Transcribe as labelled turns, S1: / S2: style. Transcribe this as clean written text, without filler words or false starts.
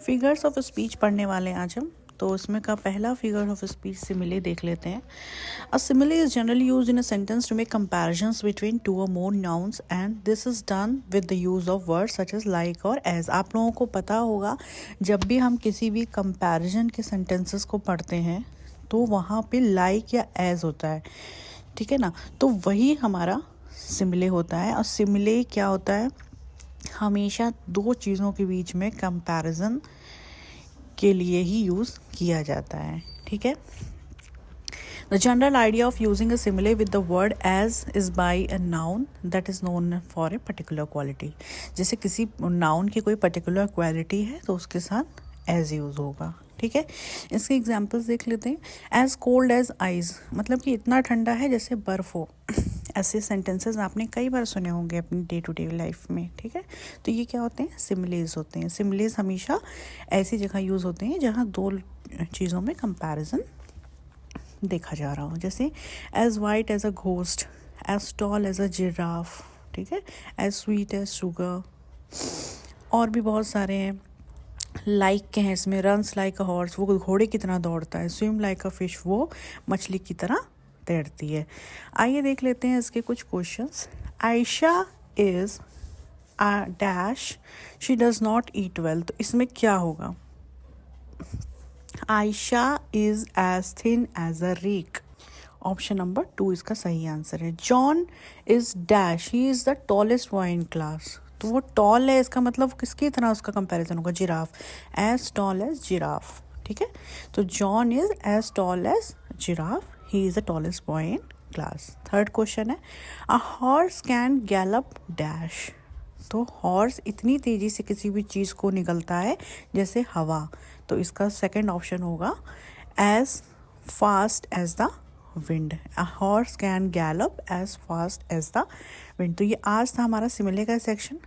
S1: Figures of speech पढ़ने वाले हैं आज हम। तो इसमें का पहला फिगर ऑफ स्पीच सिमिले देख लेते हैं। A simile is generally used in a sentence to make comparisons between two और more nouns and this is done with the use of words such as like और एज। आप लोगों को पता होगा जब भी हम किसी भी कंपैरिजन के सेंटेंसेस को पढ़ते हैं तो वहाँ पे लाइक या एज होता है, ठीक है ना। तो वही हमारा सिमिले होता है। और सिमिले क्या होता है, हमेशा दो चीज़ों के बीच में कंपैरिजन के लिए ही यूज़ किया जाता है, ठीक है। The general idea of using a simile with the word as is by a noun that is known for a particular quality। जैसे किसी noun की कोई particular quality है तो उसके साथ as यूज़ होगा, ठीक है। इसके एग्जाम्पल्स देख लेते हैं। as cold as ice मतलब कि इतना ठंडा है जैसे बर्फ़ हो। ऐसे सेंटेंसेस आपने कई बार सुने होंगे अपनी डे टू डे लाइफ में, ठीक है। तो ये क्या होते हैं, सिमिलेज होते हैं। सिमिलेज हमेशा ऐसी जगह यूज़ होते हैं जहाँ दो चीज़ों में कंपैरिजन देखा जा रहा हो। जैसे as white as a ghost, as tall as a giraffe, ठीक है, एज स्वीट एज शुगर। और भी बहुत सारे हैं। लाइक के हैं इसमें, रन्स लाइक अ हॉर्स वो घोड़े की तरह दौड़ता है, स्विम लाइक अ फिश वो मछली की तरह तैरती है। आइए देख लेते हैं इसके कुछ questions. Ayesha is dash she does not eat well, तो इसमें क्या होगा। Ayesha is as thin as a rake, option number 2 इसका सही आंसर है। John is dash he is the tallest boy in class, तो वो टॉल है, इसका मतलब किसकी तरह उसका कंपैरिजन होगा, giraffe, as tall as giraffe, ठीक है। तो John is as tall as giraffe, he is the tallest boy in class. Third question है, a horse can gallop dash, तो हॉर्स इतनी तेजी से किसी भी चीज़ को निकलता है जैसे हवा, तो इसका सेकंड ऑप्शन होगा as fast as the wind. A horse can gallop as fast as the wind. तो ये आज था हमारा सिमिले का सेक्शन।